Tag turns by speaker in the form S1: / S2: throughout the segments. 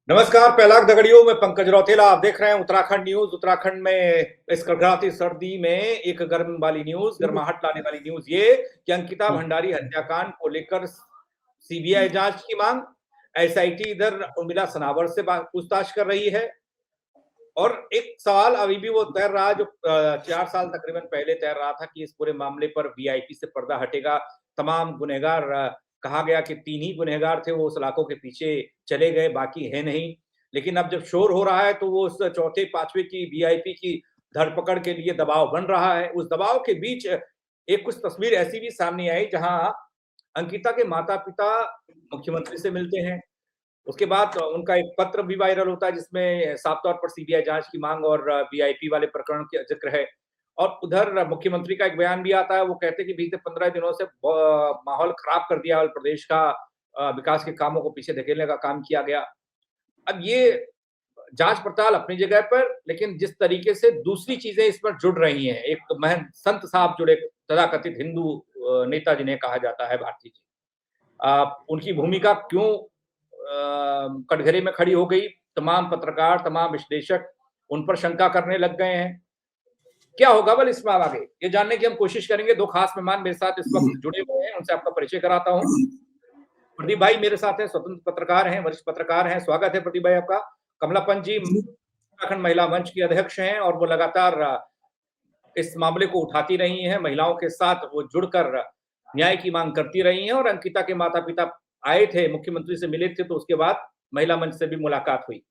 S1: नमस्कार। पैलाग दगड़ियों में पंकज रौतेला आप देख रहे हैं उत्तराखंड न्यूज। उत्तराखंड में इस कड़कड़ाती सर्दी में एक गर्म वाली न्यूज, गर्माहट लाने वाली न्यूज ये कि अंकिता भंडारी हत्याकांड को लेकर सीबीआई जांच की मांग। एसआईटी इधर उर्मिला सनावर से पूछताछ कर रही है और एक सवाल अभी भी वो तैर रहा जो 4 साल तकरीबन पहले तैर रहा था कि इस पूरे मामले पर वीआईपी से पर्दा हटेगा। तमाम गुनहगार, कहा गया कि 3 ही गुनहगार थे, वो सलाखों के पीछे चले गए, बाकी है नहीं। लेकिन अब जब शोर हो रहा है तो वो उस चौथे पांचवे की वीआईपी की धरपकड़ के लिए दबाव बन रहा है। उस दबाव के बीच एक कुछ तस्वीर ऐसी भी सामने आई जहां अंकिता के माता पिता मुख्यमंत्री से मिलते हैं। उसके बाद उनका एक पत्र भी वायरल होता है जिसमें साफ तौर पर सीबीआई जांच की मांग और वीआईपी वाले प्रकरण का जिक्र है। और उधर मुख्यमंत्री का एक बयान भी आता है, वो कहते हैं कि बीते 15 दिनों से माहौल खराब कर दिया और प्रदेश का विकास के कामों को पीछे धकेलने का काम किया गया। अब ये जांच पड़ताल अपनी जगह पर, लेकिन जिस तरीके से दूसरी चीजें इस पर जुड़ रही हैं, एक महंत संत साहब जुड़े, तथाकथित हिंदू नेता जिन्हें कहा जाता है भारती जी, उनकी भूमिका क्यों कटघरे में खड़ी हो गई। तमाम पत्रकार, तमाम विश्लेषक उन पर शंका करने लग गए हैं। क्या होगा बल इसमें आगे, ये जानने की हम कोशिश करेंगे। 2 खास मेहमान मेरे साथ इस वक्त जुड़े हुए हैं, उनसे आपका परिचय कराता हूँ। प्रदीप भाई मेरे साथ हैं, स्वतंत्र पत्रकार हैं, वरिष्ठ पत्रकार हैं। स्वागत है प्रदीप भाई आपका। कमलापन जी उत्तराखंड महिला मंच की अध्यक्ष हैं और वो लगातार इस मामले को उठाती रही हैं, महिलाओं के साथ वो जुड़कर न्याय की मांग करती रही हैं। और अंकिता के माता पिता आए थे, मुख्यमंत्री से मिले थे, तो उसके बाद महिला मंच से भी मुलाकात हुई।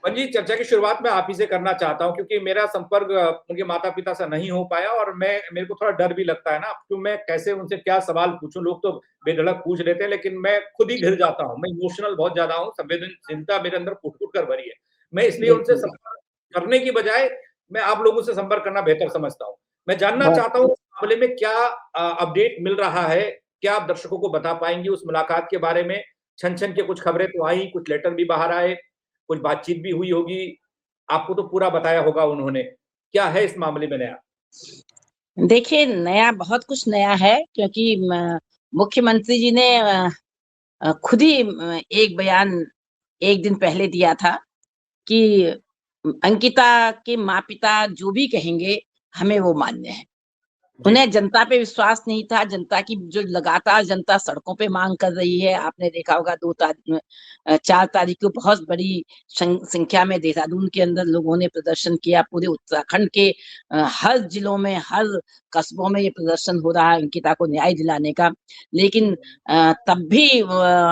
S1: जी, चर्चा की शुरुआत मैं आप ही से करना चाहता हूँ क्योंकि मेरा संपर्क उनके माता पिता से नहीं हो पाया और मेरे को थोड़ा डर भी लगता है ना, तो मैं कैसे उनसे क्या सवाल पूछूं। लोग तो बेधड़क पूछ लेते हैं लेकिन मैं खुद ही घिर जाता हूँ। मैं इमोशनल बहुत ज्यादा हूँ, संवेदनशीलता मेरे अंदर फुट फुट कर भरी है। मैं इसलिए उनसे
S2: बिल्कुल।
S1: संपर्क करने की बजाय मैं आप लोगों से संपर्क करना बेहतर समझता हूँ। मैं जानना
S2: बहुत
S1: चाहता हूँ इस मामले में क्या अपडेट मिल रहा है। क्या आप दर्शकों को बता पाएंगे उस मुलाकात के बारे में। छन छन के कुछ खबरें तो आई, कुछ लेटर भी बाहर आए, कुछ बातचीत भी हुई होगी। आपको तो पूरा बताया होगा उन्होंने। क्या है इस मामले में नया?
S2: देखिए, नया बहुत कुछ नया है क्योंकि मुख्यमंत्री जी ने खुद ही एक बयान 1 दिन पहले दिया था कि अंकिता के माँ-पिता जो भी कहेंगे, हमें वो मान्य है।
S1: जी।
S2: उन्हें जनता पे विश्वास नहीं था, जनता की जो लगातार जनता सड़कों पे मांग कर रही है। आपने देखा होगा 4 तारीख को बहुत बड़ी संख्या में देहरादून के अंदर लोगों ने प्रदर्शन किया। पूरे उत्तराखंड के हर जिलों में, हर कस्बों में ये प्रदर्शन हो रहा है अंकिता को न्याय दिलाने का। लेकिन तब भी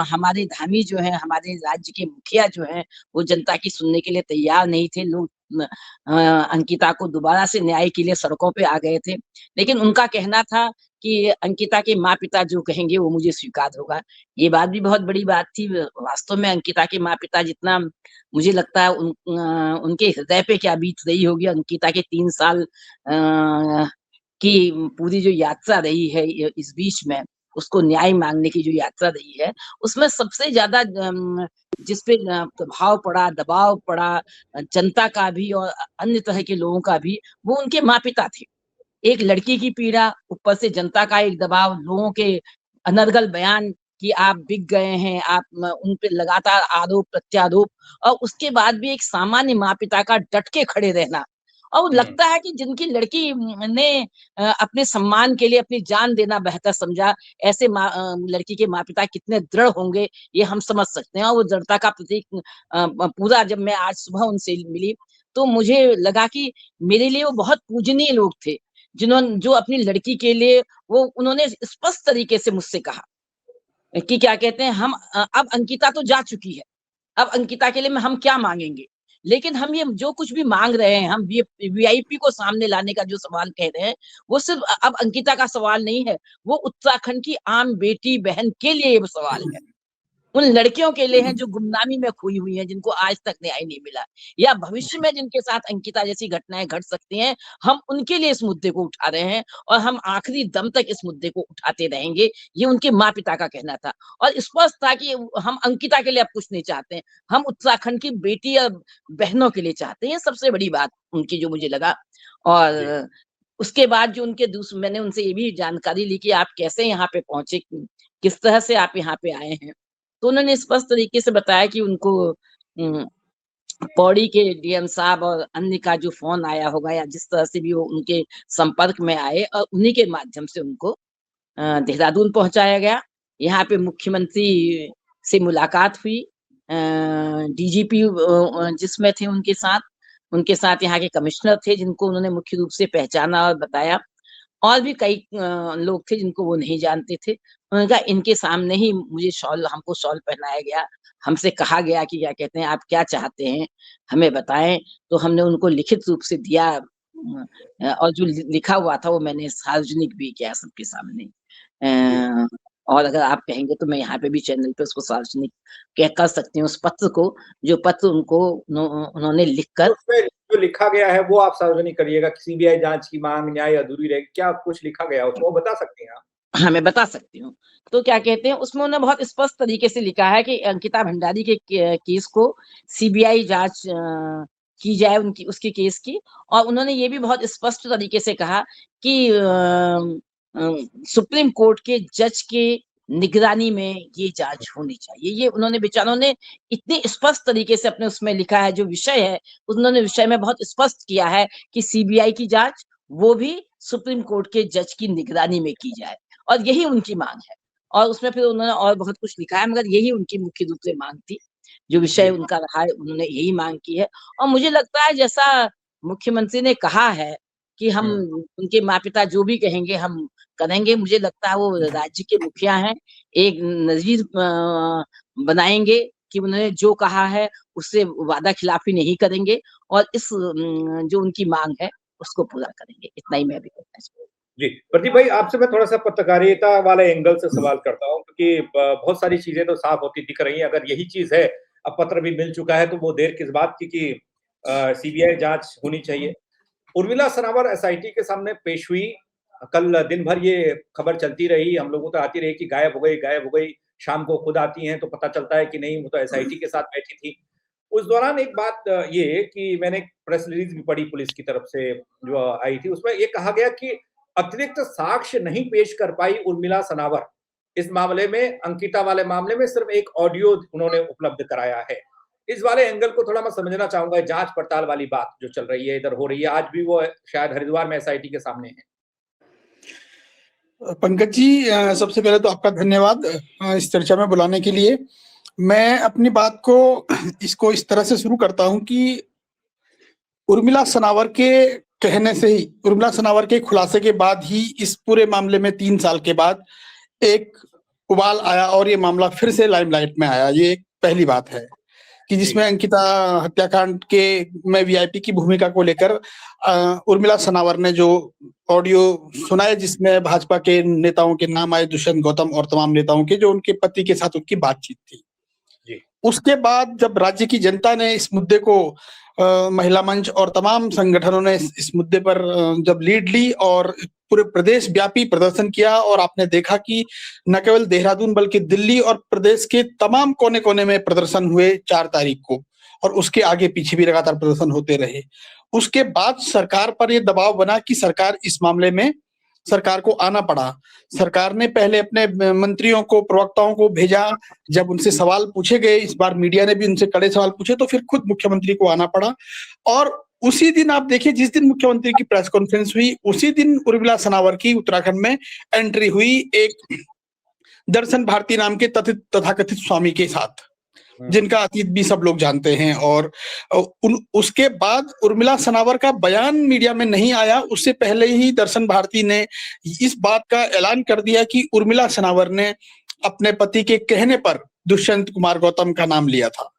S2: हमारे धामी जो हैं, हमारे राज्य के मुखिया जो हैं, वो जनता की सुनने के लिए तैयार नहीं थे। लोग अंकिता को दोबारा से न्याय के लिए सड़कों पे आ गए थे। लेकिन उनका कहना था कि अंकिता के माँ-पिता जो कहेंगे वो मुझे स्वीकार होगा। ये बात भी बहुत बड़ी बात थी। वास्तव में अंकिता के माँ-पिता जितना मुझे लगता है उनके हृदय पे क्या बीत रही होगी। अंकिता के 3 साल की पूरी जो यात्रा रही है इस बीच में, उसको न्याय माँगने की जो यात्रा रही है, उसमें सबसे ज़्यादा जिस पे प्रभाव पड़ा, दबाव पड़ा जनता का भी और अन्य तरह के लोगों का भी, वो उनके माँ-पिता थे। एक लड़की की पीड़ा, ऊपर से जनता का एक दबाव, लोगों के अनर्गल बयान कि आप बिक गए हैं, आप उन पे लगातार आरोप-प्रत्यारोप और उसके बाद भी एक सामान्य माँ-पिता का डट के खड़े रहना। और
S1: हुँ।
S2: लगता है कि जिनकी लड़की ने अपने सम्मान के लिए अपनी जान देना बेहतर समझा, ऐसे लड़की के माँ-पिता कितने दृढ़ होंगे, ये हम समझ सकते हैं। और वो दृढ़ता का प्रतीक पूरा जब मैं आज सुबह उनसे मिली, तो मुझे लगा कि मेरे लिए वो बहुत पूजनीय लोग थे। जो अपनी लड़की के लिए वो उन्होंने स्पष्ट तरीके से मुझसे कहा कि क्या कहते हैं अब अंकिता तो जा चुकी है। अब अंकिता के लिए हम क्या माँगेंगे? लेकिन हम ये जो कुछ भी माँग रहे हैं, हम वीआईपी को सामने लाने का जो सवाल कह रहे हैं, वो सिर्फ़ अब अंकिता का सवाल नहीं है, वो उत्तराखंड की आम बेटी-बहन के लिए ये सवाल है। उन लड़कियों के लिए हैं जो गुमनामी में खोई हुई हैं, जिनको आज तक न्याय नहीं मिला या भविष्य में जिनके साथ अंकिता जैसी घटनाएँ घट सकती हैं, हम उनके लिए इस मुद्दे को उठा रहे हैं और हम आखिरी दम तक इस मुद्दे को उठाते रहेंगे, ये उनके माँ-पिता का कहना था। और स्पष्ट था कि हम अंकिता के लिए अब कुछ नहीं चाहते हैं, हम उत्तराखंड की बेटी या बहनों के लिए चाहते हैं, ये सबसे बड़ी बात उनकी जो मुझे लगा।
S1: जी।
S2: और उसके बाद जो मैंने उनसे ये भी जानकारी ली कि आप कैसे यहाँ पे पहुँचे, किस तरह से आप यहाँ पे आए हैं। तो उन्होंने स्पष्ट तरीके से बताया कि उनको पौड़ी के डीएम साहब और अन्य का जो फोन आया होगा या जिस तरह से भी वो उनके संपर्क में आए और उन्हीं के माध्यम से उनको देहरादून पहुंचाया गया। यहाँ पे मुख्यमंत्री से मुलाकात हुई, डीजीपी जिसमें थे उनके साथ यहाँ के कमिश्नर थे जिनको उन्होंने मुख्य रूप से पहचाना और बताया, और भी कई लोग थे जिनको वो नहीं जानते थे। उन्होंने कहा इनके सामने ही हमको शॉल पहनाया गया, हमसे कहा गया कि क्या कहते हैं आप क्या चाहते हैं हमें बताएं, तो हमने उनको लिखित रूप से दिया, और जो लिखा हुआ था वो मैंने सार्वजनिक भी किया सबके सामने। और अगर आप कहेंगे तो मैं यहाँ पे भी चैनल पे उसको सार्वजनिक कर सकती हूँ, उस पत्र को, जो पत्र उनको उन्होंने लिखकर।
S1: उसमें जो लिखा गया है वो आप सार्वजनिक करिएगा, सीबीआई जांच की मांग न्याय अधूरी रहेगी, क्या कुछ लिखा गया उसमें वो बता सकती हैं आप?
S2: हाँ, मैं बता सकती हूँ। तो क्या कहते हैं उसमें उन्होंने बहुत स्पष्ट तरीके से लिखा है कि अंकिता भंडारी के केस को सीबीआई जांच की जाए, उसके केस की। और उन्होंने ये भी बहुत स्पष्ट तरीके से कहा कि सुप्रीम कोर्ट के जज के निगरानी में ये जांच होनी चाहिए। ये उन्होंने बेचारों ने इतने स्पष्ट तरीके से अपने उसमें लिखा है, जो विषय है उन्होंने विषय में बहुत स्पष्ट किया है कि सीबीआई की जांच वो भी सुप्रीम कोर्ट के जज की निगरानी में की जाए, और यही उनकी मांग है। और उसमें फिर उन्होंने और बहुत कुछ लिखा है, मगर यही उनकी मुख्य रूप से मांग थी, जो विषय उनका रहा है उन्होंने यही मांग की है। और मुझे लगता है जैसा मुख्यमंत्री ने कहा है कि हम उनके माता पिता जो भी कहेंगे हम करेंगे, मुझे लगता है वो राज्य के मुखिया हैं, एक नजीर बनाएंगे कि उन्होंने जो कहा है उससे वादा खिलाफी नहीं करेंगे, और इस जो उनकी मांग है उसको पूरा करेंगे। इतना ही मैं अभी कहना चाहूँगा।
S1: जी, प्रदीप भाई आपसे मैं थोड़ा-सा पत्रकारिता वाले एंगल से सवाल करता हूँ, क्योंकि बहुत सारी चीज़ें तो साफ होती दिख रही हैं। अगर यही चीज़ है, अब पत्र भी मिल चुका है, तो वो देर किस बात की कि सीबीआई जाँच होनी चाहिए। उर्मिला सनावर एसआईटी के सामने पेश हुई। कल दिन भर ये खबर चलती रही, हम लोगों तक आती रही कि गायब हो गई। शाम को खुद आती हैं, तो पता चलता है कि नहीं, वो तो एसआईटी के साथ बैठी थी। उस दौरान एक बात ये कि मैंने एक प्रेस रिलीज़ भी पढ़ी पुलिस की तरफ से जो आई थी, उसमें ये कहा गया कि अतिरिक्त साक्ष्य नहीं पेश कर पाई उर्मिला सनावर। इस मामले में, अंकिता वाले मामले में सिर्फ एक ऑडियो उन्होंने उपलब्ध कराया है। इस वाले एंगल को थोड़ा मैं समझना चाहूँगा, जाँच पड़ताल वाली बात जो चल रही है, इधर हो रही है। आज भी वो शायद हरिद्वार में एसआईटी के सामने है।
S3: पंकज जी, सबसे पहले तो आपका धन्यवाद इस चर्चा में बुलाने के लिए। मैं अपनी बात को इसको इस तरह से शुरू करता हूं कि उर्मिला सनावर के कहने से ही, उर्मिला सनावर के खुलासे के बाद ही इस पूरे मामले में 3 साल के बाद एक उबाल आया और ये मामला फिर से लाइमलाइट में आया। ये एक पहली बात है कि जिसमें अंकिता हत्याकांड के में वीआईपी की भूमिका को लेकर उर्मिला सनावर ने जो ऑडियो सुनाए, जिसमें भाजपा के नेताओं के नाम आए, दुष्यंत गौतम और तमाम नेताओं के, जो उनके पति के साथ उनकी बातचीत थी। उसके बाद जब राज्य की जनता ने इस मुद्दे को, महिला मंच और तमाम संगठनों ने इस मुद्दे पर जब लीड ली और पूरे प्रदेश व्यापी प्रदर्शन किया, और आपने देखा कि न केवल देहरादून बल्कि दिल्ली और प्रदेश के तमाम कोने कोने में प्रदर्शन हुए 4 तारीख को, और उसके आगे पीछे भी लगातार प्रदर्शन होते रहे। उसके बाद सरकार पर यह दबाव बना कि सरकार इस मामले में, सरकार को आना पड़ा। सरकार ने पहले अपने मंत्रियों को, प्रवक्ताओं को भेजा। जब उनसे सवाल पूछे गए, इस बार मीडिया ने भी उनसे कड़े सवाल पूछे, तो फिर खुद मुख्यमंत्री को आना पड़ा। और उसी दिन आप देखिए, जिस दिन मुख्यमंत्री की प्रेस कॉन्फ्रेंस हुई, उसी दिन उर्मिला सनावर की उत्तराखंड में एंट्री हुई एक दर्शन भारती नाम के तथाकथित स्वामी के साथ, जिनका अतीत भी सब लोग जानते हैं। और उसके बाद उर्मिला सनावर का बयान मीडिया में नहीं आया, उससे पहले ही दर्शन भारती ने इस बात का ऐलान कर दिया कि उर्मिला सनावर ने अपने पति के कहने पर दुष्यंत कुमार गौतम का नाम लिया था।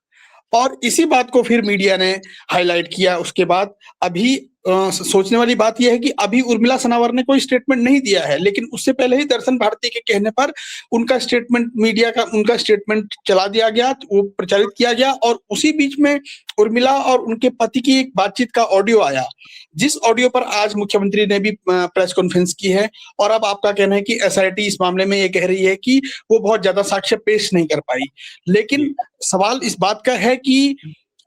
S3: और इसी बात को फिर मीडिया ने हाईलाइट किया। उसके बाद अभी सोचने वाली बात यह है कि अभी उर्मिला सनावर ने कोई स्टेटमेंट नहीं दिया है, लेकिन उससे पहले ही दर्शन भारती के कहने पर उनका स्टेटमेंट, मीडिया का उनका स्टेटमेंट चला दिया गया, वो प्रचारित किया गया। और उसी बीच में उर्मिला और उनके पति की एक बातचीत का ऑडियो आया, जिस ऑडियो पर आज मुख्यमंत्री ने भी प्रेस कॉन्फ्रेंस की है। और अब आपका कहना है कि एसआईटी इस मामले में ये कह रही है कि वो बहुत ज्यादा साक्ष्य पेश नहीं कर पाई, लेकिन सवाल इस बात का है कि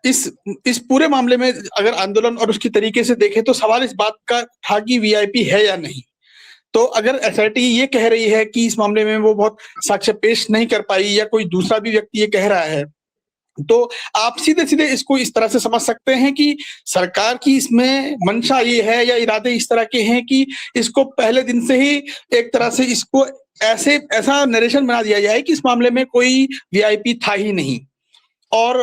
S3: इस पूरे मामले में अगर आंदोलन और उसकी तरीके से देखें, तो सवाल इस बात का था कि वीआईपी है या नहीं। तो अगर एसआईटी ये कह रही है कि इस मामले में वो बहुत साक्ष्य पेश नहीं कर पाई या कोई दूसरा भी व्यक्ति ये कह रहा है, तो आप सीधे-सीधे इसको इस तरह से समझ सकते हैं कि सरकार की इसमें मंशा ये है या इरादे इस तरह के हैं कि इसको पहले दिन से ही एक तरह से इसको ऐसा नरेशन बना दिया जाए कि इस मामले में कोई वीआईपी था ही नहीं। और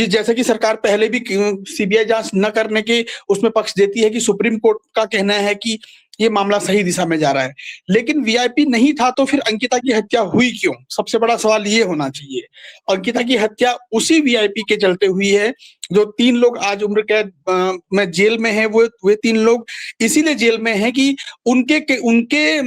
S3: जैसे कि सरकार पहले भी सीबीआई जांच न करने के उसमें पक्ष देती है कि सुप्रीम कोर्ट का कहना है कि ये मामला सही दिशा में जा रहा है, लेकिन वीआईपी नहीं था तो फिर अंकिता की हत्या हुई क्यों? सबसे बड़ा सवाल ये होना चाहिए। अंकिता की हत्या उसी वीआईपी के चलते हुई है जो 3 लोग आज उम्र कैद में जेल में हैं। वे 3 लोग इसीलिए जेल में हैं कि उनके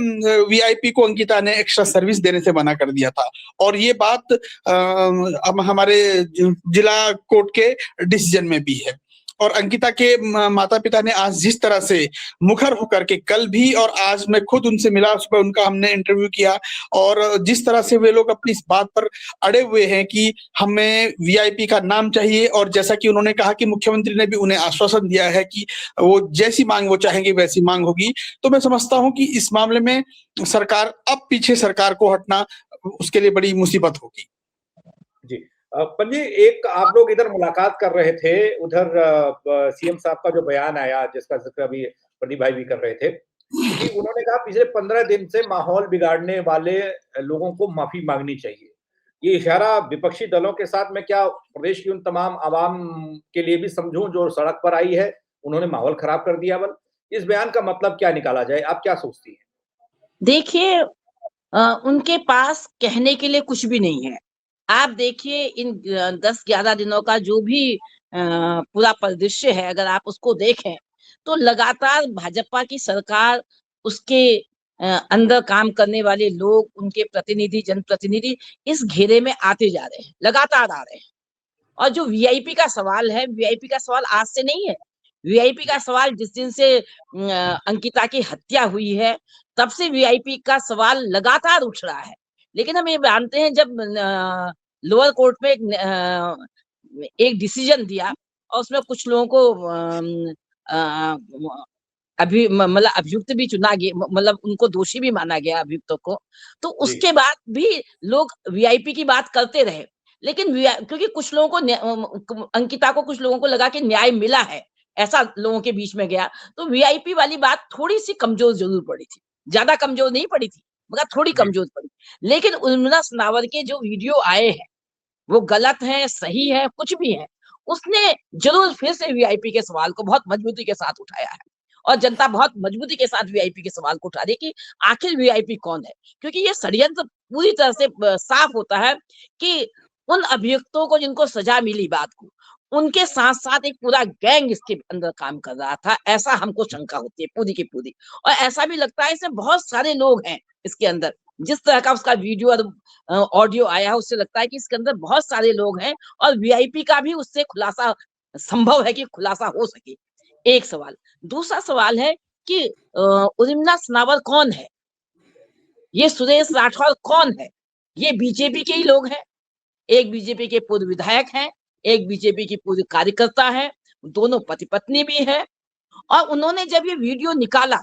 S3: वीआईपी को अंकिता ने एक्स्ट्रा सर्विस देने से मना कर दिया था। और ये बात अब हमारे जिला कोर्ट के डिसीजन में भी है। और अंकिता के माता पिता ने आज जिस तरह से मुखर होकर के, कल भी और आज मैं खुद उनसे मिला, सुबह उनका हमने इंटरव्यू किया, और जिस तरह से वे लोग अपनी इस बात पर अड़े हुए हैं कि हमें वीआईपी का नाम चाहिए, और जैसा कि उन्होंने कहा कि मुख्यमंत्री ने भी उन्हें आश्वासन दिया है कि वो जैसी मांग वो चाहेंगे वैसी मांग होगी, तो मैं समझता हूं कि इस मामले में सरकार अब पीछे सरकार को हटना उसके लिए बड़ी मुसीबत होगी।
S1: जी पंजी, एक आप लोग इधर मुलाकात कर रहे थे, उधर सीएम साहब का जो बयान आया जिसका जिक्र अभी प्रदीप भाई भी कर रहे थे कि उन्होंने कहा पिछले 15 दिन से माहौल बिगाड़ने वाले लोगों को माफी मांगनी चाहिए। ये इशारा विपक्षी दलों के साथ मैं क्या प्रदेश की उन तमाम आवाम के लिए भी समझूं जो सड़क पर आई है, उन्होंने माहौल खराब कर दिया। बल इस बयान का मतलब क्या निकाला जाए, आप क्या सोचती हैं?
S2: देखिए, उनके पास कहने के लिए कुछ भी नहीं है। आप देखिए इन 10-11 दिनों का जो भी पूरा परिदृश्य है, अगर आप उसको देखें तो लगातार भाजपा की सरकार, उसके अंदर काम करने वाले लोग, उनके प्रतिनिधि, जनप्रतिनिधि इस घेरे में आते जा रहे हैं, लगातार आ रहे हैं। और जो वीआईपी का सवाल है, वीआईपी का सवाल आज से नहीं है। वीआईपी का सवाल जिस दिन से अंकिता की हत्या हुई है, तब से वीआईपी का सवाल लगातार उठ रहा है। लेकिन हम ये जानते हैं, जब लोअर कोर्ट में एक डिसीजन दिया और उसमें कुछ लोगों को मतलब अभियुक्त भी चुना गया, मतलब उनको दोषी भी माना गया अभियुक्तों को, तो उसके बाद भी लोग वीआईपी की बात करते रहे। लेकिन क्योंकि कुछ लोगों को, अंकिता को कुछ लोगों को लगा कि न्याय मिला है, ऐसा लोगों के बीच में गया, तो वीआईपी वाली बात थोड़ी सी कमजोर जरूर पड़ी थी। ज्यादा कमजोर नहीं पड़ी थी, मगर थोड़ी कमजोर पड़ी। लेकिन उर्मिला सनावर के जो वीडियो आए हैं वो गलत है, सही है, कुछ भी है, उसने जरूर फिर से वीआईपी के सवाल को बहुत मजबूती के साथ उठाया है। और जनता बहुत मजबूती के साथ वीआईपी के सवाल को उठा रही कि आखिर वीआईपी कौन है, क्योंकि ये षड्यंत्र पूरी तरह से साफ होता है कि उन अभियुक्तों को जिनको सजा मिली बात को, उनके साथ साथ एक पूरा गैंग इसके अंदर काम कर रहा था, ऐसा हमको शंका होती है पूरी की पूरी। और ऐसा भी लगता है इसमें बहुत सारे लोग हैं इसके अंदर। जिस तरह का उसका वीडियो और ऑडियो आया है, उससे लगता है कि इसके अंदर बहुत सारे लोग हैं और वीआईपी का भी उससे खुलासा संभव है कि खुलासा हो सके। एक सवाल। दूसरा सवाल है कि उर्मिला सनावर कौन है, ये सुरेश राठौर कौन है? ये बीजेपी के ही लोग हैं। एक बीजेपी के पूर्व विधायक हैं, एक बीजेपी की पूर्व कार्यकर्ता है, दोनों पति पत्नी भी है। और उन्होंने जब ये वीडियो निकाला,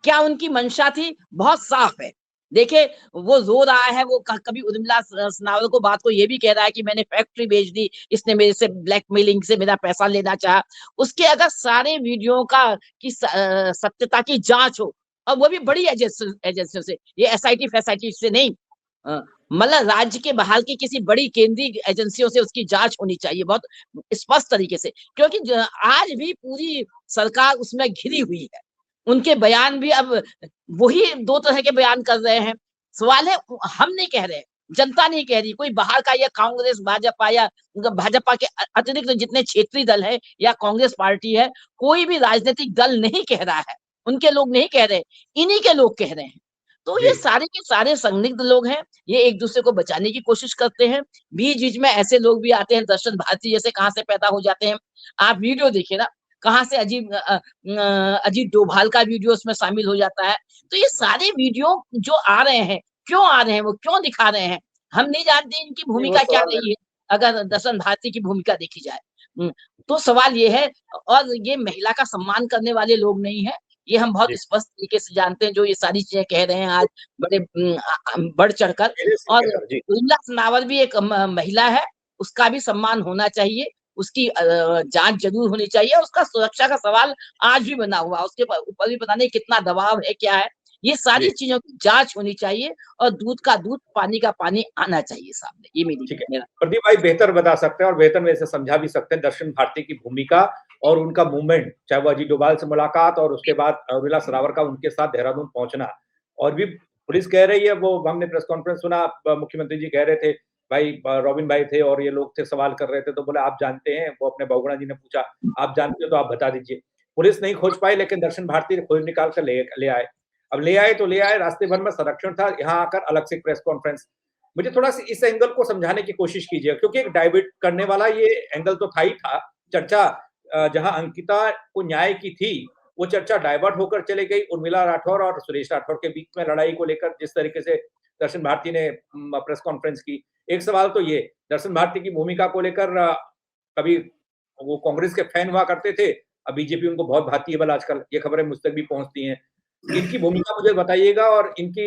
S2: क्या उनकी मंशा थी? बहुत साफ है। देखिए, वो रो रहा है, वो कभी उर्मिला सनावर को बात को ये भी कह रहा है कि मैंने फैक्ट्री बेच दी, इसने मेरे से ब्लैकमेलिंग से मेरा पैसा लेना चाहा। उसके अगर सारे वीडियो का की सत्यता की जांच हो, और वो भी बड़ी एजेंसियों से, ये एसआईटी फैसाइटी से नहीं, मतलब राज्य के बाहर की किसी बड़ी केंद्रीय एजेंसियों से उसकी जांच होनी चाहिए बहुत स्पष्ट तरीके से, क्योंकि आज भी पूरी सरकार उसमें घिरी हुई है। उनके बयान भी अब वही 2 तरह के बयान कर रहे हैं। सवाल है, हम नहीं कह रहे, जनता नहीं कह रही, कोई बाहर का या कांग्रेस भाजपा या भाजपा के अतिरिक्त जितने क्षेत्रीय दल है या कांग्रेस पार्टी है, कोई भी राजनीतिक दल नहीं कह रहा है, उनके लोग नहीं कह रहे, इन्हीं के लोग कह रहे हैं। तो ये सारे के सारे संदिग्ध लोग हैं, ये एक दूसरे को बचाने की कोशिश करते हैं। बीच बीच में ऐसे लोग भी आते हैं, दर्शन भारती जैसे कहां से पैदा हो जाते हैं। आप वीडियो देखिए ना, कहां से अजीत डोभाल का वीडियो उसमें शामिल हो जाता है। तो ये सारे वीडियो जो आ रहे हैं, क्यों आ रहे हैं, वो क्यों दिखा रहे हैं, हम नहीं जानते इनकी भूमिका क्या रही है। अगर दर्शन भारती की भूमिका देखी जाए, तो सवाल ये है, और ये महिला का सम्मान करने वाले लोग नहीं है, ये हम बहुत
S1: जी।
S2: स्पष्ट तरीके से जानते हैं, जो ये सारी चीजें कह रहे हैं आज बड़े बढ़ चढ़कर। और
S1: जी।
S2: उर्मिला सनावर भी एक महिला है, उसका भी सम्मान होना चाहिए, उसकी जांच जरूर होनी चाहिए। उसका सुरक्षा का सवाल आज भी बना हुआ है, उसके ऊपर भी पता नहीं कितना दबाव है, क्या है। ये सारी
S1: जी।
S2: चीजों की जांच होनी चाहिए और दूध का दूध, पानी का पानी आना चाहिए सामने। ये
S1: ठीक है।
S2: मेरा
S1: प्रदीप भाई बेहतर बता सकते हैं और बेहतर में से समझा भी सकते हैं दर्शन भारती की भूमिका और उनका मूवमेंट, चाहे वो अजीत डोभाल से मुलाकात और उसके बाद उर्मिला सनावर का उनके साथ देहरादून पहुंचना। और भी पुलिस कह रही है, वो हमने प्रेस कॉन्फ्रेंस सुना, मुख्यमंत्री जी कह रहे थे, भाई रॉबिन भाई थे और ये लोग थे, सवाल कर रहे थे, तो बोले आप जानते हैं, वो अपने बहुगुणा जी ने पूछा, आप जानते हो तो आप बता दीजिए। पुलिस नहीं खोज पाई, लेकिन दर्शन भारती ने खोज निकाल कर ले आए। अब ले आए तो ले आए, रास्ते भर में संरक्षण था, यहाँ आकर अलग से प्रेस कॉन्फ्रेंस। मुझे थोड़ा सा इस एंगल को समझाने की कोशिश कीजिए, क्योंकि एक डाइवर्ट करने वाला ये एंगल तो था ही था। चर्चा जहां अंकिता को न्याय की थी, वो चर्चा डाइवर्ट होकर चले गई उर्मिला राठौर और सुरेश राठौर के बीच में लड़ाई को लेकर, जिस तरीके से दर्शन भारती ने प्रेस कॉन्फ्रेंस की। एक सवाल तो ये दर्शन भारती की भूमिका को लेकर, कभी वो कांग्रेस के फैन हुआ करते थे, अब बीजेपी उनको बहुत भाती है बल आजकल, ये खबरें मुझ तक भी पहुंचती हैं। इनकी भूमिका मुझे बताइएगा, और इनकी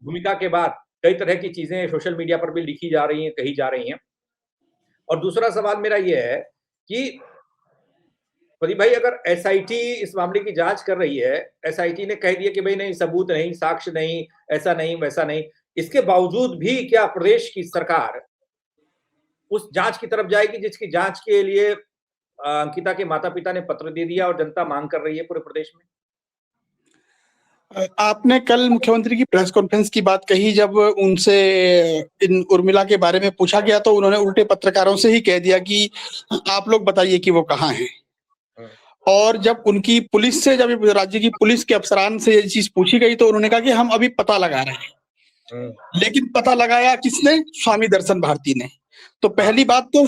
S1: भूमिका के बाद कई तरह की चीजें सोशल मीडिया पर भी लिखी जा रही हैं, कही जा रही हैं। और दूसरा सवाल मेरा ये है कि प्रदीप भाई, अगर एसआईटी इस मामले की जांच कर रही है, एसआईटी ने कह दिया कि भाई नहीं, सबूत नहीं, साक्ष्य नहीं, ऐसा नहीं, वैसा नहीं, इसके बावजूद भी क्या प्रदेश की सरकार उस जांच की तरफ जाएगी जिसकी जांच के लिए अंकिता के माता पिता ने पत्र दे दिया और जनता मांग कर रही है पूरे प्रदेश में?
S3: आपने कल मुख्यमंत्री की प्रेस कॉन्फ्रेंस की बात कही, जब उनसे इन उर्मिला के बारे में पूछा गया तो उन्होंने उल्टे पत्रकारों से ही कह दिया कि आप लोग बताइए कि वो कहाँ हैं। और जब उनकी पुलिस से, जब राज्य की पुलिस के अफसरान से ये चीज पूछी गई तो उन्होंने कहा कि हम अभी पता लगा रहे हैं। लेकिन पता लगाया किसने? स्वामी दर्शन भारती ने। तो पहली बात तो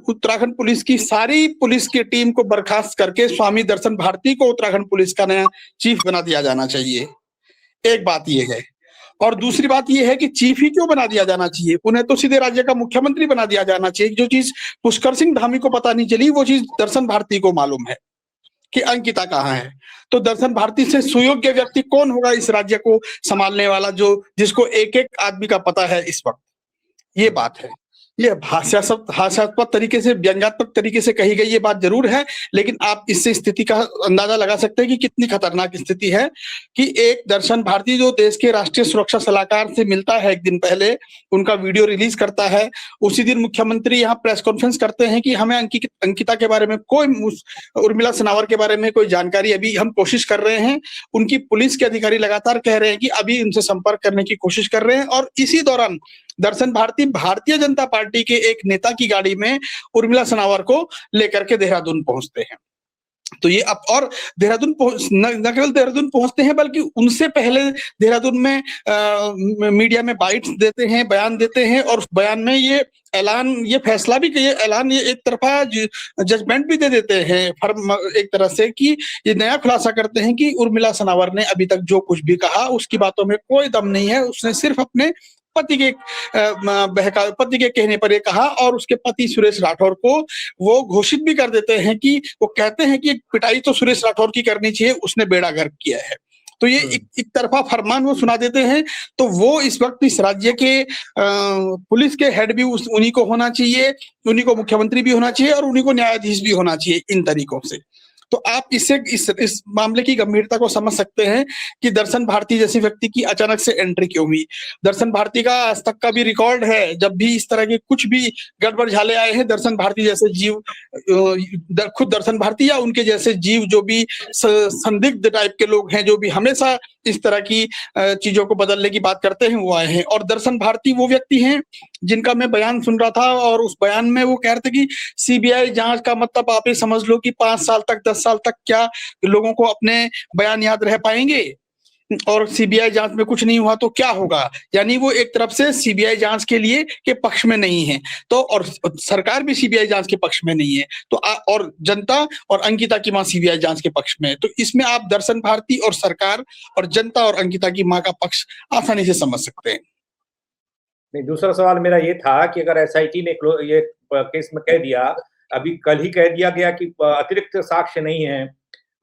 S3: उत्तराखंड पुलिस की सारी पुलिस की टीम को बर्खास्त करके स्वामी दर्शन भारती को उत्तराखंड पुलिस का नया चीफ बना दिया जाना चाहिए। एक बात यह है। और दूसरी बात यह है कि चीफ ही क्यों बना दिया जाना चाहिए? उन्हें तो सीधे राज्य का मुख्यमंत्री बना दिया जाना चाहिए। जो चीज पुष्कर सिंह धामी को पता नहीं चली, वो चीज दर्शन भारती को मालूम है कि अंकिता कहाँ है। तो दर्शन भारती से सुयोग्य व्यक्ति कौन होगा इस राज्य को संभालने वाला, जो जिसको एक एक आदमी का पता है इस वक्त? ये बात है। ये हास्यास्पद तरीके से, व्यंग्यात्मक तरीके से कही गई ये बात जरूर है, लेकिन आप इससे स्थिति का अंदाजा लगा सकते हैं कि कितनी खतरनाक स्थिति है कि एक दर्शन भारती जो देश के राष्ट्रीय सुरक्षा सलाहकार से मिलता है एक दिन पहले, उनका वीडियो रिलीज करता है, उसी दिन मुख्यमंत्री यहाँ प्रेस कॉन्फ्रेंस करते हैं कि हमें अंकिता के बारे में कोई, उर्मिला सनावर के बारे में कोई जानकारी, अभी हम कोशिश कर रहे हैं। उनकी पुलिस के अधिकारी लगातार कह रहे हैं कि अभी उनसे संपर्क करने की कोशिश कर रहे हैं। और इसी दौरान दर्शन भारती भारतीय जनता पार्टी के एक नेता की गाड़ी में उर्मिला सनावर को लेकर के देहरादून पहुंचते हैं। तो ये अब, और देहरादून न केवल देहरादून पहुंचते हैं बल्कि उनसे पहले देहरादून में मीडिया में बाइट्स देते हैं, बयान देते हैं, और बयान में ये ऐलान, ये फैसला भी, ये ऐलान, ये एक तरफा जजमेंट भी दे देते हैं एक तरह से, कि ये नया खुलासा करते हैं कि उर्मिला सनावर ने अभी तक जो कुछ भी कहा उसकी बातों में कोई दम नहीं है। उसने सिर्फ अपने पति के कहने पर ये कहा, और उसके पति सुरेश राठौर को वो घोषित भी कर देते हैं कि वो कहते हैं कि पिटाई तो सुरेश राठौर की करनी चाहिए, उसने बेड़ा गर्क किया है। तो ये एक तरफा फरमान वो सुना देते हैं। तो वो इस वक्त इस राज्य के पुलिस के हेड भी उन्हीं को होना चाहिए, उन्हीं को मुख्यमंत्री भी होना चाहिए, और उन्हीं को न्यायाधीश भी होना चाहिए इन तरीकों से। तो आप इससे इस मामले की गंभीरता को समझ सकते हैं कि दर्शन भारती जैसे व्यक्ति की अचानक से एंट्री क्यों हुई। दर्शन भारती का आज तक का भी रिकॉर्ड है, जब भी इस तरह के कुछ भी गड़बड़ झाले आए हैं, दर्शन भारती जैसे जीव, खुद दर्शन भारती या उनके जैसे जीव जो भी संदिग्ध टाइप के लोग हैं, जो भी हमेशा इस तरह की चीजों को बदलने की बात करते हैं, वो आए हैं। और दर्शन भारती वो व्यक्ति हैं जिनका मैं बयान सुन रहा था, और उस बयान में वो कह रहे थे कि सीबीआई जांच का मतलब आप ये समझ लो कि 5 साल तक 10 साल तक क्या लोगों को अपने बयान याद रह पाएंगे, और सीबीआई जांच में कुछ नहीं हुआ तो क्या होगा। यानी वो एक तरफ से सीबीआई जांच के लिए के पक्ष में नहीं है, तो और सरकार भी सीबीआई जांच के पक्ष में नहीं है, तो और जनता और अंकिता की मां सीबीआई जांच के पक्ष में है। तो इसमें आप दर्शन भारती और सरकार और जनता और अंकिता की मां का पक्ष आसानी से समझ सकते हैं।
S1: नहीं, दूसरा सवाल मेरा ये था कि अगर एसआईटी ने ये केस में कह दिया, अभी कल ही कह दिया गया कि अतिरिक्त साक्ष्य नहीं है,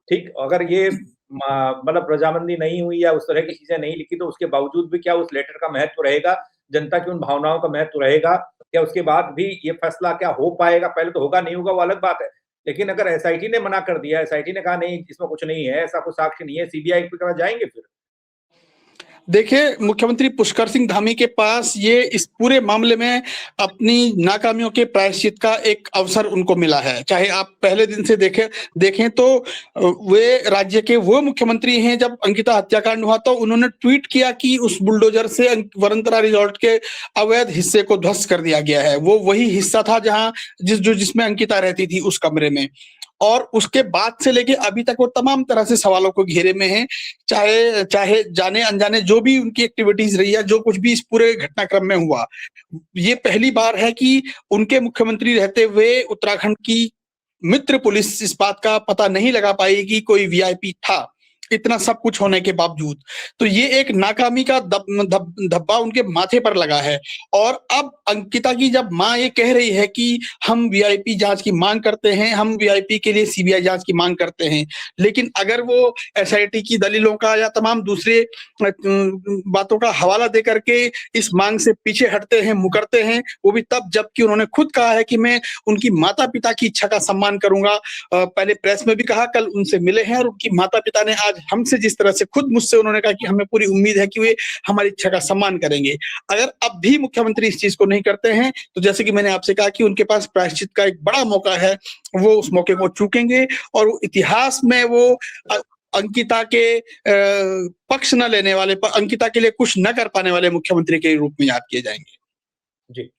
S1: ठीक, अगर ये मतलब रजामंदी नहीं हुई या उस तरह की चीजें नहीं लिखी तो उसके बावजूद भी क्या उस लेटर का महत्व रहेगा, जनता की उन भावनाओं का महत्व रहेगा, क्या उसके बाद भी ये फैसला क्या हो पाएगा? पहले तो होगा नहीं होगा वो अलग बात है, लेकिन अगर एसआईटी ने मना कर दिया, एसआईटी ने कहा नहीं इसमें कुछ नहीं है, ऐसा कुछ साक्ष्य नहीं है, सीबीआई के पास जाएंगे फिर?
S3: देखिए, मुख्यमंत्री पुष्कर सिंह धामी के पास ये इस पूरे मामले में अपनी नाकामियों के प्रायश्चित का एक अवसर उनको मिला है। चाहे आप पहले दिन से देखें तो वे राज्य के वो मुख्यमंत्री हैं, जब अंकिता हत्याकांड हुआ तो उन्होंने ट्वीट किया कि उस बुलडोजर से वरंतरा रिजॉर्ट के अवैध हिस्से को ध्वस्त कर दिया गया है। वो वही हिस्सा था जहां जिसमें अंकिता रहती थी, उस कमरे में। और उसके बाद से लेके अभी तक वो तमाम तरह से सवालों को घेरे में हैं, चाहे जाने अनजाने जो भी उनकी एक्टिविटीज रही है, जो कुछ भी इस पूरे घटनाक्रम में हुआ, ये पहली बार है कि उनके मुख्यमंत्री रहते हुए उत्तराखंड की मित्र पुलिस इस बात का पता नहीं लगा पाई कि कोई वीआईपी था, इतना सब कुछ होने के बावजूद। तो ये एक नाकामी का धब्बा उनके माथे पर लगा है। और अब अंकिता की जब मां ये कह रही है कि हम वीआईपी जांच की मांग करते हैं, हम वीआईपी के लिए सीबीआई जांच की मांग करते हैं, लेकिन अगर वो एसआईटी की दलीलों का या तमाम दूसरे बातों का हवाला दे करके इस मांग से पीछे हटते हैं, मुकरते हैं, वो भी तब जबकि उन्होंने खुद कहा है कि मैं उनकी माता पिता की इच्छा का सम्मान करूंगा। पहले प्रेस में भी कहा, कल उनसे मिले हैं और उनकी माता पिता ने आज हमसे जिस तरह से खुद मुझसे उन्होंने कहा कि हमें पूरी उम्मीद है कि वे हमारी इच्छा का सम्मान करेंगे। अगर अब भी मुख्यमंत्री इस चीज को नहीं करते हैं तो जैसे कि मैंने आपसे कहा कि उनके पास प्रायश्चित का एक बड़ा मौका है, वो उस मौके को चूकेंगे और इतिहास में वो अंकिता के पक्ष न लेने वाले, अंकिता के लिए कुछ न कर पाने वाले मुख्यमंत्री के रूप में याद किए जाएंगे।
S1: जी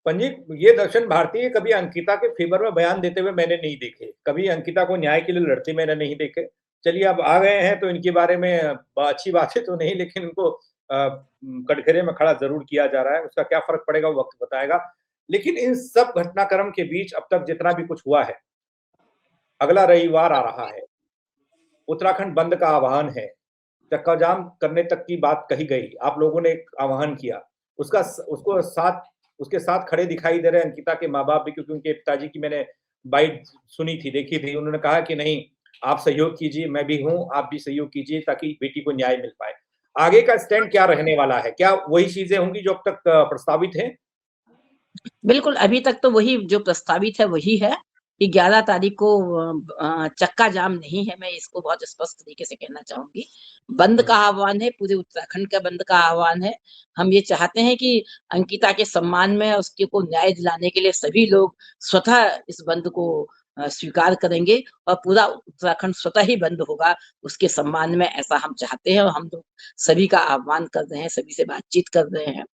S1: पंजीत, ये दक्षिण भारतीय कभी अंकिता के फेवर में बयान देते हुए मैंने नहीं देखे, कभी अंकिता को न्याय के लिए लड़ते मैंने नहीं देखे। चलिए अब आ गए हैं तो इनके बारे में अच्छी बातें तो नहीं, लेकिन इनको कटघरे में खड़ा जरूर किया जा रहा है। उसका क्या फर्क पड़ेगा वो वक्त बताएगा। लेकिन इन सब घटनाक्रम के बीच अब तक जितना भी कुछ हुआ है, अगला रविवार आ रहा है, उत्तराखंड बंद का आह्वान है, चक्का जाम करने तक की बात कही गई, आप लोगों ने एक आह्वान किया, उसके साथ खड़े दिखाई दे रहे अंकिता के माँ बाप भी, क्योंकि उनके पिताजी की मैंने बाइट सुनी थी, देखी थी। उन्होंने कहा कि नहीं आप सहयोग कीजिए, मैं भी हूं, आप भी सहयोग कीजिए ताकि बेटी को न्याय मिल पाए। आगे का स्टैंड क्या रहने वाला है? क्या वही चीजें होंगी जो अब तक प्रस्तावित है?
S2: बिल्कुल, अभी तक तो वही जो प्रस्तावित है वही है कि 11 तारीख को चक्का जाम नहीं है। मैं इसको बहुत स्पष्ट तरीके से कहना चाहूंगी। बंद का आह्वान है, पूरे उत्तराखंड का बंद का आह्वान है। हम ये चाहते हैं कि अंकिता के सम्मान में उसके को न्याय दिलाने के लिए सभी लोग स्वतः इस बंद को स्वीकार करेंगे और पूरा उत्तराखंड स्वतः ही बंद होगा उसके सम्मान में, ऐसा हम चाहते हैं। और हम लोग सभी का आह्वान कर रहे हैं, सभी से बातचीत कर रहे हैं।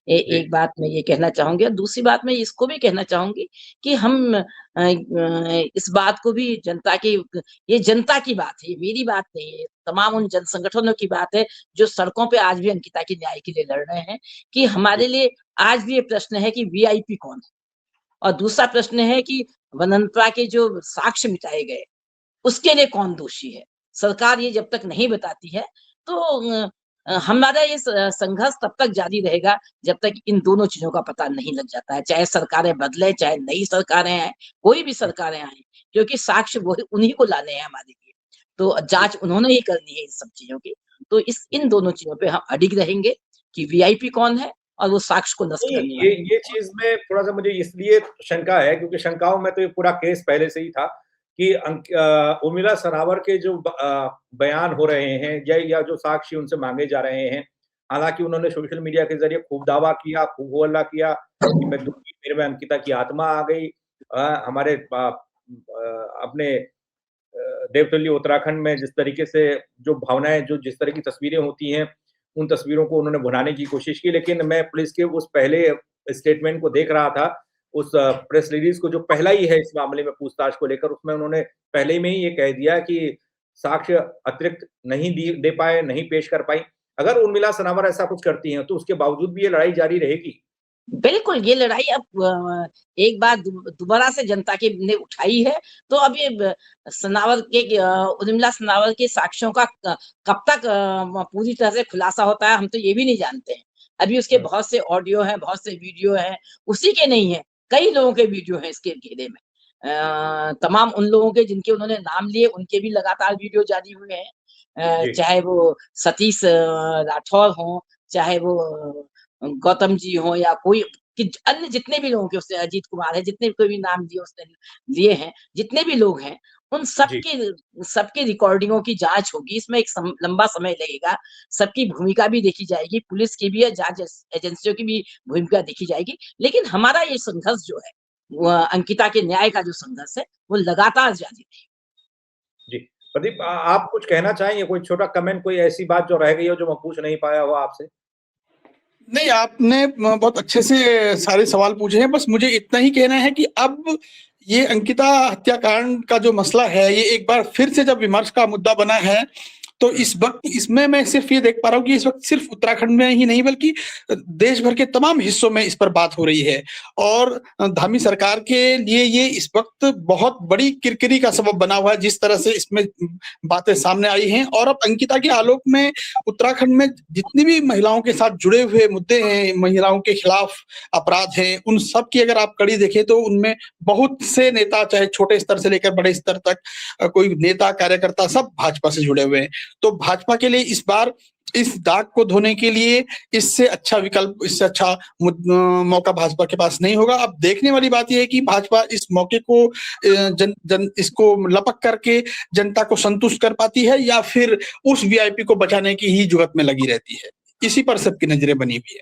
S2: एक बात मैं ये कहना चाहूंगी और दूसरी बात मैं इसको भी कहना चाहूंगी कि हम इस बात को भी जनता की, ये जनता की बात है, ये मेरी बात नहीं है, तमाम उन जन संगठनों की बात है जो सड़कों पे आज भी अंकिता की न्याय के लिए लड़ रहे हैं, कि हमारे लिए आज भी ये प्रश्न है कि वीआईपी कौन है। और दूसरा प्रश्न है कि वनंतरा के जो साक्ष्य मिटाए गए उसके लिए कौन दोषी है। सरकार ये जब तक नहीं बताती है तो हमारा ये संघर्ष तब तक जारी रहेगा जब तक इन दोनों चीजों का पता नहीं लग जाता है। चाहे सरकारें बदले, चाहे नई सरकारें आए, कोई भी सरकारें आए, क्योंकि साक्ष्य वो उन्हीं को लाने हैं हमारे लिए। तो जांच उन्होंने ही करनी है इस सब चीजों की। तो इन दोनों चीजों पे हम अडिग रहेंगे कि वीआईपी कौन है और वो साक्ष्य को नष्ट करने वाले।
S1: ये चीज में थोड़ा सा मुझे इसलिए शंका है क्योंकि शंकाओं में तो ये पूरा केस पहले से ही था कि उर्मिला सनावर के जो बयान हो रहे हैं या जो साक्ष्य उनसे मांगे जा रहे हैं, हालांकि उन्होंने सोशल मीडिया के जरिए खूब दावा किया, खूब हल्ला किया कि मैं दुखी, मेरे में अंकिता की आत्मा आ गई। हमारे अपने देवतुल्य उत्तराखंड में जिस तरीके से जो भावनाएं, जो जिस तरह की तस्वीरें होती हैं, उन तस्वीरों को उन्होंने भुनाने की कोशिश की। लेकिन मैं पुलिस के उस पहले स्टेटमेंट को देख रहा था, उस प्रेस रिलीज को जो पहला ही है इस मामले में पूछताछ को लेकर, उसमें उन्होंने पहले में ही ये कह दिया कि साक्ष्य अतिरिक्त नहीं दे पाए, नहीं पेश कर पाई। अगर उर्मिला सनावर ऐसा कुछ करती हैं तो उसके बावजूद भी ये लड़ाई जारी रहेगी।
S2: बिल्कुल, ये लड़ाई अब एक बार दोबारा से जनता के ने उठाई है, तो अब ये सनावर के उर्मिला सनावर के साक्ष्यों का कब तक पूरी तरह से खुलासा होता है, हम तो ये भी नहीं जानते हैं। अभी उसके बहुत से ऑडियो हैं, बहुत से वीडियो हैं, उसी के नहीं है, कई लोगों के वीडियो हैं इसके घेरे में। तमाम उन लोगों के जिनके उन्होंने नाम लिए उनके भी लगातार वीडियो जारी हुए हैं,
S1: जी।
S2: चाहे वो सतीश राठौर हों, चाहे वो गौतम जी हों या कोई कि अन्य जितने भी लोगों के उसने अजीत कुमार है, जितने कोई भी नाम लिए उसने लिए हैं, जितने भी लोग हैं, उन
S1: जी।
S2: सबके रिकॉर्डिंगों की जाँच होगी। इसमें एक लंबा समय लगेगा। सबकी भूमिका भी देखी जाएगी, पुलिस की भी और जाँच एजेंसियों की भी भूमिका देखी जाएगी। लेकिन हमारा ये संघर्ष जो है, वो अंकिता के न्याय का जो संघर्ष है, वो लगातार जारी रहेगा।
S1: जी। प्रदीप, आप कुछ कहना चाहेंगे? कोई छोटा कमेंट, कोई ऐसी बात जो रह गई हो, जो मैं पूछ नहीं पाया हो आपसे?
S3: नहीं, आपने बहुत अच्छे से सारे सवाल पूछे हैं। बस मुझे इतना ही कहना है कि अब ये अंकिता हत्याकांड का जो मसला है, ये एक बार फिर से जब विमर्श का मुद्दा बना है, तो इस वक़्त इसमें मैं सिर्फ़ ये देख पा रहा हूँ कि इस वक़्त सिर्फ़ उत्तराखंड में ही नहीं बल्कि देश भर के तमाम हिस्सों में इस पर बात हो रही है। और धामी सरकार के लिए ये इस वक़्त बहुत बड़ी किरकिरी का सबब बना हुआ है, जिस तरह से इसमें बातें सामने आई हैं। और अब अंकिता के आलोक में उत्तराखंड में जितनी भी महिलाओं के साथ जुड़े हुए मुद्दे हैं, महिलाओं के खिलाफ अपराध हैं, उन सब की अगर आप कड़ी देखें तो उनमें बहुत से नेता, चाहे छोटे स्तर से लेकर बड़े स्तर तक, कोई नेता, कार्यकर्ता सब भाजपा से जुड़े हुए हैं। तो भाजपा के लिए इस बार इस दाग को धोने के लिए इससे अच्छा विकल्प, इससे अच्छा मौका भाजपा के पास नहीं होगा। अब देखने वाली बात यह है कि भाजपा इस मौके को इसको लपक करके जनता को संतुष्ट कर पाती है या फिर उस वीआईपी को बचाने की ही जुगत में लगी रहती है। इसी पर सबकी नजरें बनी हुई है।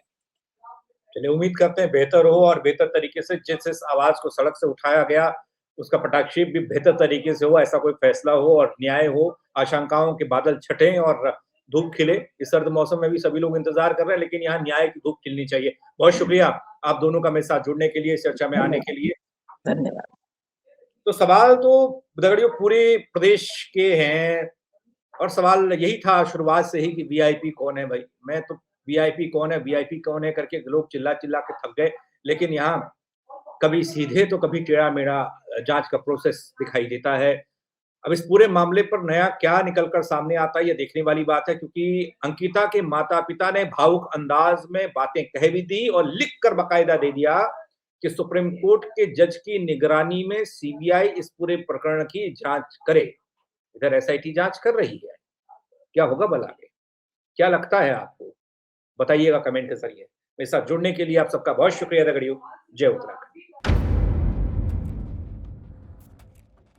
S1: चलिए, उम्मीद करते हैं बेहतर हो और बेहतर तरीके से जिस आवाज को सड़क से उठाया गया, उसका पटाक्षेप भी बेहतर तरीके से हो, ऐसा कोई फैसला हो और न्याय हो, आशंकाओं के बादल छटें और धूप खिले। इस सर्द मौसम में भी सभी लोग इंतजार कर रहे हैं, लेकिन यहाँ न्याय की धूप खिलनी चाहिए। बहुत शुक्रिया आप दोनों का मेरे साथ जुड़ने के लिए, इस चर्चा में आने के लिए।
S2: धन्यवाद।
S1: तो सवाल तो दगड़ियों पूरे प्रदेश के हैं और सवाल यही था शुरुआत से ही कि वीआईपी कौन है भाई? मैं तो वीआईपी कौन है करके लोग चिल्ला-चिल्ला के थक गए। लेकिन यहाँ कभी सीधे तो कभी टेढ़ा-मेढ़ा जाँच का प्रोसेस दिखाई देता है। अब इस पूरे मामले पर नया क्या निकल कर सामने आता है, ये देखने वाली बात है, क्योंकि अंकिता के माता-पिता ने भावुक अंदाज में बातें कह भी दी और लिख कर बाकायदा दे दिया कि सुप्रीम कोर्ट के जज की निगरानी में सीबीआई इस पूरे प्रकरण की जाँच करे। इधर एसआईटी जाँच कर रही है। क्या होगा भला आगे? क्या लगता है आपको? बताइएगा कमेंट के ज़रिए। मेरे साथ जुड़ने के लिए आप सबका बहुत शुक्रिया दगड़ियों। जय उत्तराखंड।